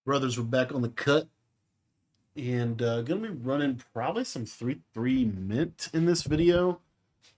Brothers were back on the cut and gonna be running probably some 3-3 mint in this video.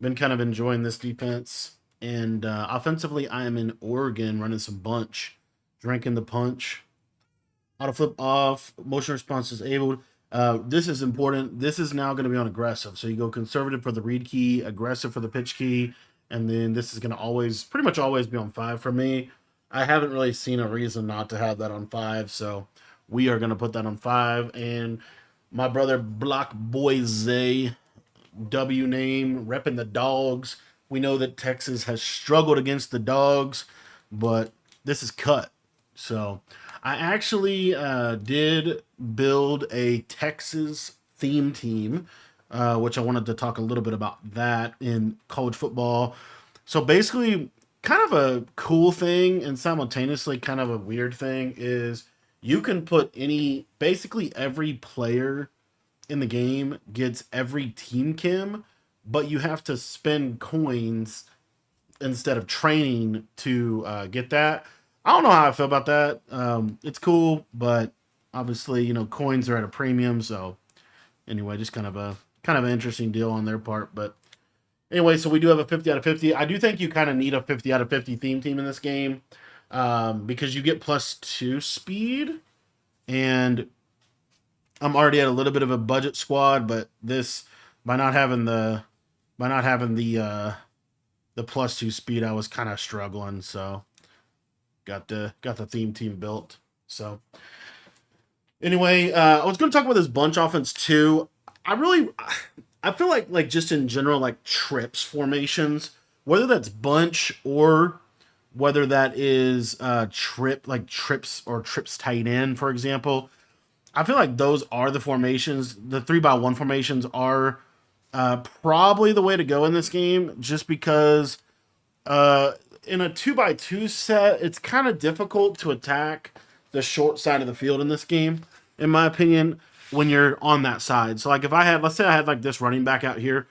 Been kind of enjoying this defense. And offensively, I am in Oregon running some bunch, drinking the punch. Auto flip off, motion response disabled. This is important. This is now going to be on aggressive. So you go conservative for the read key, aggressive for the pitch key, and then this is going to always, pretty much always be on 5 for me. I haven't really seen a reason not to have that on 5, so we are going to put that on 5. And my brother Block Boy Zay, W name, repping the dogs. We know that Texas has struggled against the dogs, but this is cut. So I actually did build a Texas theme team, which I wanted to talk a little bit about that in college football. So basically, kind of a cool thing and simultaneously kind of a weird thing is you can put basically every player in the game gets every team chem, but you have to spend coins instead of training to get that. I don't know how I feel about that. It's cool, but obviously, coins are at a premium. So anyway, just kind of an interesting deal on their part. But anyway, so we do have a 50 out of 50. I do think you kind of need a 50 out of 50 theme team in this game because you get +2 speed, and I'm already at a little bit of a budget squad, but this by not having the the +2 speed, I was kind of struggling. So got the theme team built. So anyway, I was going to talk about this bunch offense too. I feel like just in general, like trips formations, whether that's bunch or whether that is trips or trips tight end, for example. I feel like those are the formations. The 3x1 formations are probably the way to go in this game, just because uh, in a 2x2 set, it's kind of difficult to attack the short side of the field in this game, in my opinion, when you're on that side. So, like, let's say I had like this running back out here,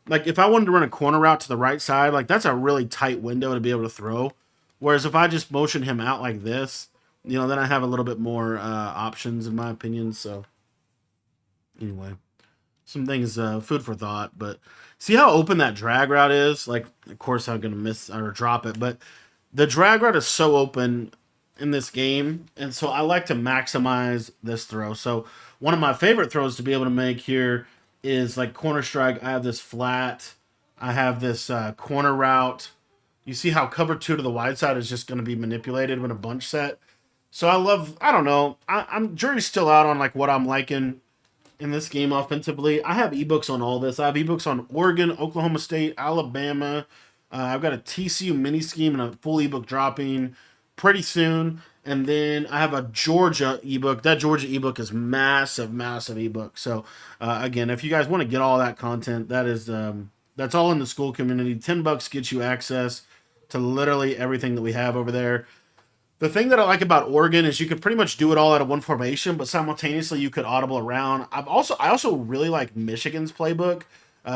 like if I wanted to run a corner route to the right side, like that's a really tight window to be able to throw. Whereas if I just motion him out like this, then I have a little bit more options in my opinion. So anyway, some things, food for thought. But see how open that drag route is? Like, of course, I'm gonna miss or drop it, but the drag route is so open in this game, and so I like to maximize this throw. So one of my favorite throws to be able to make here is like corner strike. I have this flat. I have this corner route. You see how cover 2 to the wide side is just going to be manipulated with a bunch set. So I don't know. I'm jury's still out on like what I'm liking in this game offensively. I have ebooks on all this. I have ebooks on Oregon, Oklahoma State, Alabama. I've got a TCU mini scheme and a full ebook dropping pretty soon. And then I have a Georgia ebook. That Georgia ebook is massive, massive ebook. So again, if you guys want to get all that content, that's all in the school community. $10 gets you access to literally everything that we have over there. The thing that I like about Oregon is you could pretty much do it all out of one formation, but simultaneously you could audible around. I also really like Michigan's playbook.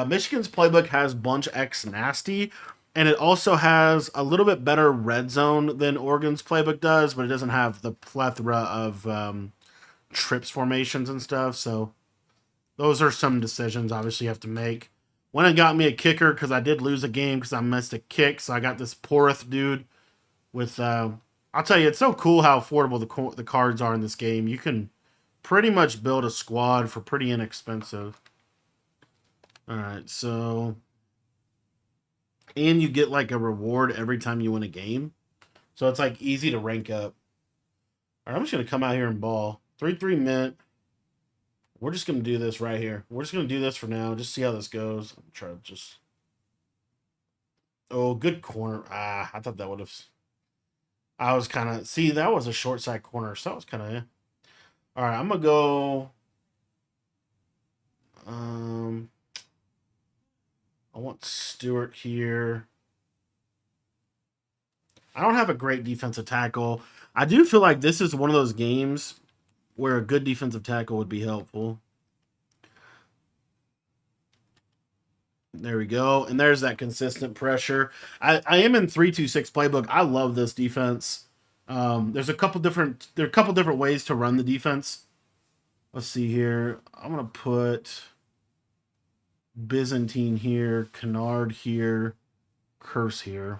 Michigan's playbook has bunch X nasty, and it also has a little bit better red zone than Oregon's playbook does, but it doesn't have the plethora of trips formations and stuff. So those are some decisions obviously you have to make. When it got me a kicker because I did lose a game because I missed a kick, so I got this Porth dude with. I'll tell you, it's so cool how affordable the cards are in this game. You can pretty much build a squad for pretty inexpensive. All right, so and you get like a reward every time you win a game, so it's like easy to rank up. All right, I'm just gonna come out here and ball 3-3 mint. We're just gonna do this right here. We're just gonna do this for now. Just see how this goes. I'm trying to just. Oh, good corner. I thought that would have. I was kind of see that was a short side corner, so that was kind of. All right, I'm gonna go. Um, I want Stewart here. I don't have a great defensive tackle. I do feel like this is one of those games where a good defensive tackle would be helpful. There we go. And there's that consistent pressure. I am in 3-2-6 playbook. I love this defense. There's a couple different ways to run the defense. Let's see here. I'm gonna put Byzantine here, Canard here, Curse here.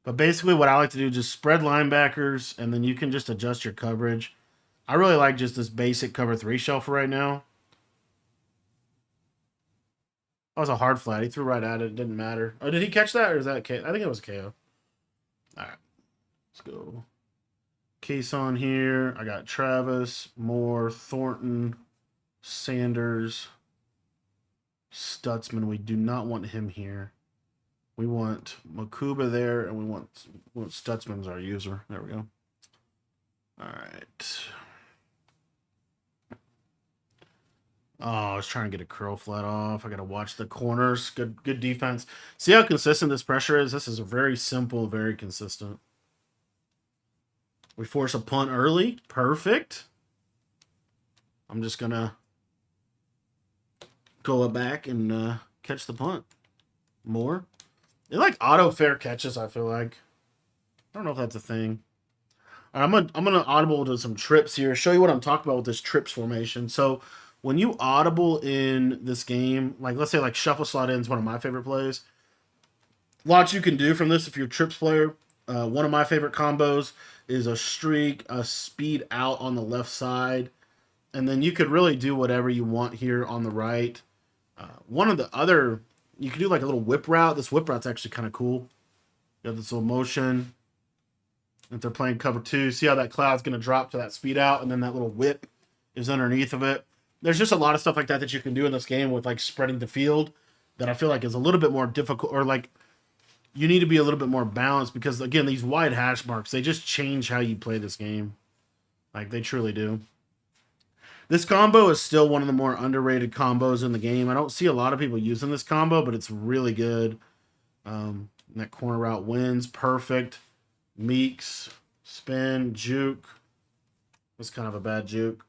But basically, what I like to do is just spread linebackers, and then you can just adjust your coverage. I really like just this basic cover 3 shell for right now. That was a hard flat. He threw right at it. It didn't matter. Oh, did he catch that, or is that a KO? I think it was a KO. All right, let's go. Case on here. I got Travis, Moore, Thornton, Sanders, Stutzman. We do not want him here. We want Makuba there, and we want Stutzman's our user. There we go. All right. Oh, I was trying to get a curl flat off. I got to watch the corners. Good defense. See how consistent this pressure is? This is very simple, very consistent. We force a punt early. Perfect. I'm just going to go back and catch the punt. More. They like auto fair catches, I feel like. I don't know if that's a thing. All right, I'm gonna audible to some trips here. Show you what I'm talking about with this trips formation. So when you audible in this game, like let's say like shuffle slot in is one of my favorite plays. Lots you can do from this if you're a trips player. One of my favorite combos is a streak, a speed out on the left side, and then you could really do whatever you want here on the right. One of the other, you could do like a little whip route. This whip route's actually kind of cool. You have this little motion. If they're playing cover 2, see how that cloud's going to drop to that speed out, and then that little whip is underneath of it. There's just a lot of stuff like that that you can do in this game with like spreading the field that I feel like is a little bit more difficult, or like you need to be a little bit more balanced because, again, these wide hash marks, they just change how you play this game. Like, they truly do. This combo is still one of the more underrated combos in the game. I don't see a lot of people using this combo, but it's really good. That corner route wins. Perfect. Meeks. Spin. Juke. That's kind of a bad juke.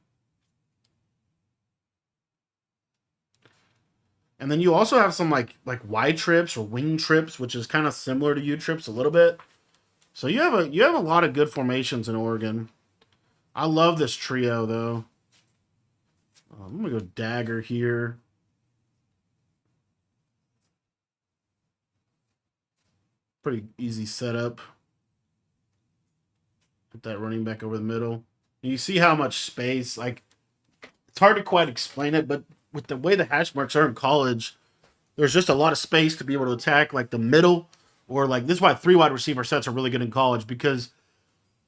And then you also have some like wide trips or wing trips, which is kind of similar to U trips a little bit. So you have a lot of good formations in Oregon. I love this trio though. I'm gonna go dagger here. Pretty easy setup. Put that running back over the middle. And you see how much space, like it's hard to quite explain it, but with the way the hash marks are in college, there's just a lot of space to be able to attack like the middle, or like this is why 3 wide receiver sets are really good in college, because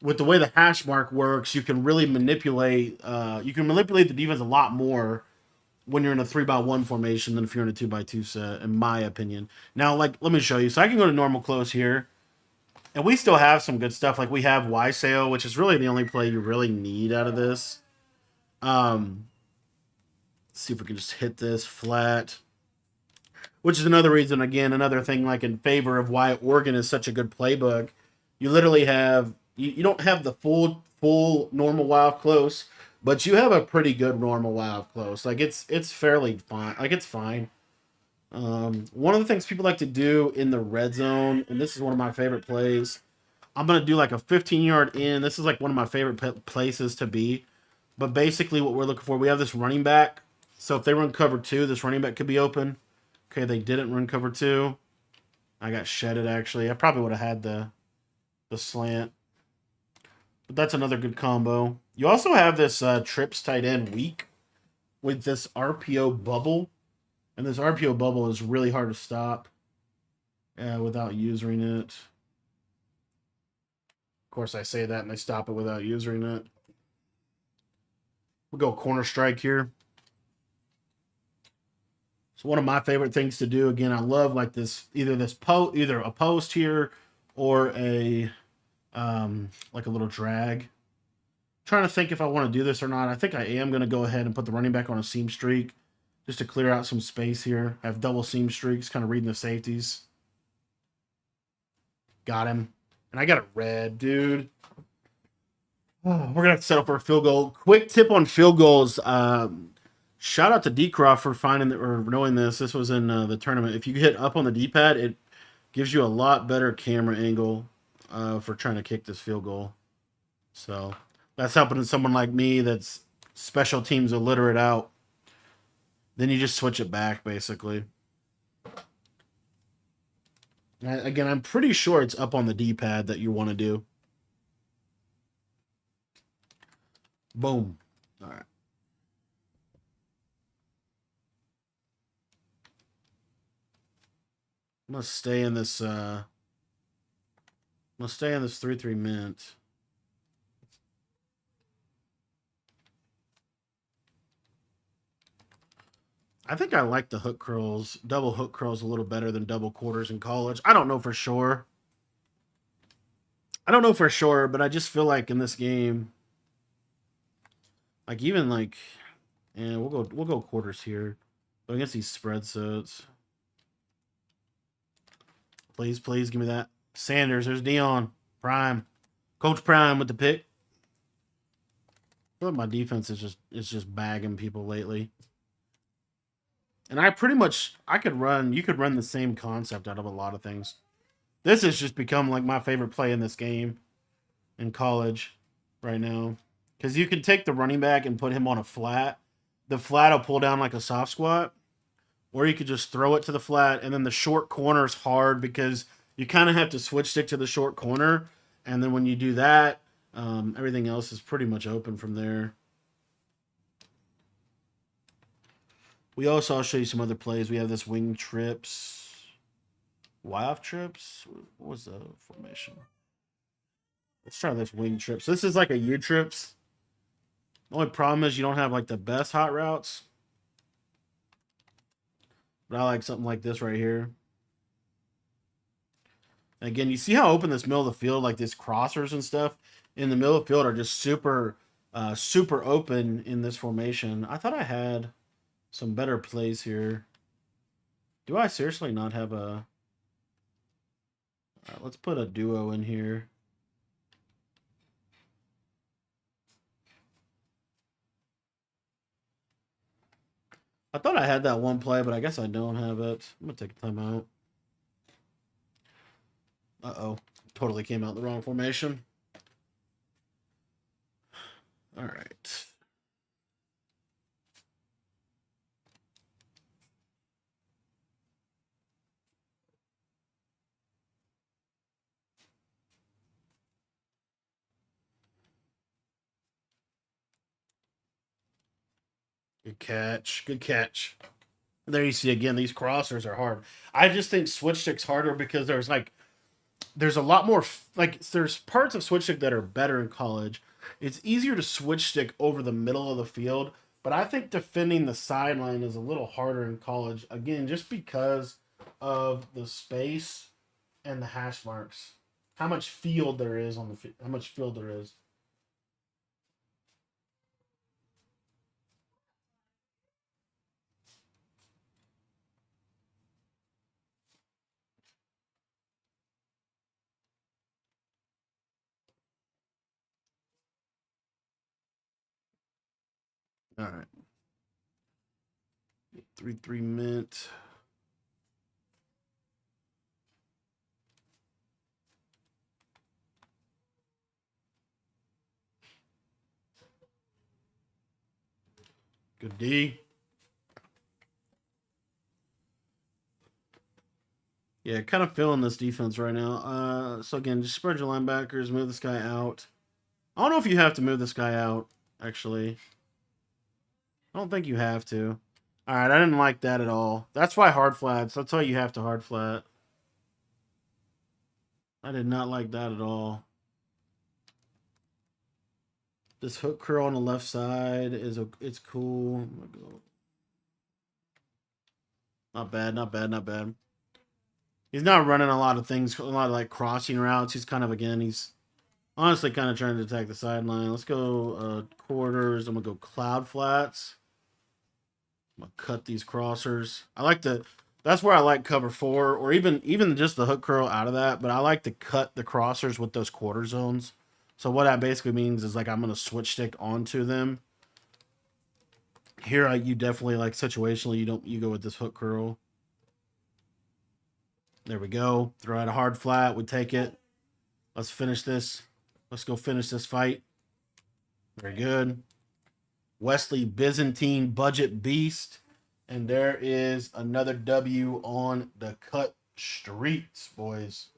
with the way the hash mark works, you can really manipulate the defense a lot more when you're in a 3-by-1 formation than if you're in a 2-by-2 set, in my opinion. Now, like, let me show you. So I can go to normal close here, and we still have some good stuff. Like we have Y-Sail, which is really the only play you really need out of this. See if we can just hit this flat, which is another reason, again, another thing like in favor of why Oregon is such a good playbook. You literally have, you don't have the full normal wild close, but you have a pretty good normal wild close. Like it's fairly fine. Like it's fine. One of the things people like to do in the red zone, and this is one of my favorite plays, I'm going to do like a 15-yard in. This is like one of my favorite places to be. But basically what we're looking for, we have this running back. So if they run cover 2, this running back could be open. Okay, they didn't run cover 2. I got shedded, actually. I probably would have had the slant. But that's another good combo. You also have this trips tight end weak with this RPO bubble. And this RPO bubble is really hard to stop without using it. Of course, I say that and I stop it without using it. We'll go corner strike here. So one of my favorite things to do, again, I love like this, either a post here or a like a little drag. I'm trying to think if I want to do this or not. I think I am going to go ahead and put the running back on a seam streak just to clear out some space here. I have double seam streaks, kind of reading the safeties. Got him. And I got a red, dude. Oh, we're going to have to settle for a field goal. Quick tip on field goals. Shout out to D-Croft for finding or knowing this. This was in the tournament. If you hit up on the D-pad, it gives you a lot better camera angle for trying to kick this field goal. So that's helping someone like me that's special teams illiterate out. Then you just switch it back, basically. Again, I'm pretty sure it's up on the D-pad that you want to do. Boom. All right. I'm gonna stay in this. I'm gonna stay in this 3-3 mint. I think I like the hook curls, double hook curls, a little better than double quarters in college. I don't know for sure. I don't know for sure, but I just feel like in this game, like even like, and we'll go quarters here, but against these spread sets, please give me that Sanders. There's Dion Prime, Coach Prime with the pick. I feel like my defense is just bagging people lately. And I pretty much I could run. You could run the same concept out of a lot of things. This has just become like my favorite play in this game in college right now because you can take the running back and put him on a flat. The flat will pull down like a soft squat, or you could just throw it to the flat, and then the short corner is hard because you kind of have to switch stick to the short corner, and then when you do that, everything else is pretty much open from there. I'll show you some other plays. We have this wing trips, Y off trips. What was the formation? Let's try this wing trips. This is like a U trips. The only problem is you don't have like the best hot routes. But I like something like this right here. And again, you see how open this middle of the field, like these crossers and stuff in the middle of the field are just super open in this formation. I thought I had some better plays here. Do I seriously not have a... let's put a duo in here. I thought I had that one play, but I guess I don't have it. I'm going to take a timeout. Uh-oh. Totally came out the wrong formation. All right. Good catch. Good catch. There you see again, these crossers are hard. I just think switch stick's harder because there's a lot more like there's parts of switch stick that are better in college. It's easier to switch stick over the middle of the field, but I think defending the sideline is a little harder in college. Again, just because of the space and the hash marks, how much field there is on the how much field there is. All right, 3-3 mint. Good D. Yeah, kind of feeling this defense right now. So again, just spread your linebackers, move this guy out. I don't know if you have to move this guy out, actually. I don't think you have to. All right, I didn't like that at all. That's why hard flats. That's why you have to hard flat. I did not like that at all. This hook curl on the left side it's cool. Not bad, not bad, not bad. He's not running a lot of things, a lot of like crossing routes. He's kind of again, he's honestly kind of trying to attack the sideline. Let's go quarters. I'm gonna go cloud flats. I'm gonna cut these crossers. I like to. That's where I like cover four, or even just the hook curl out of that. But I like to cut the crossers with those quarter zones. So what that basically means is like I'm gonna switch stick onto them. Here, you definitely like situationally you go with this hook curl. There we go. Throw out a hard flat. We take it. Let's finish this. Let's go finish this fight. Very good. Wesley Byzantine Budget Beast. And there is another W on the cut streets, boys.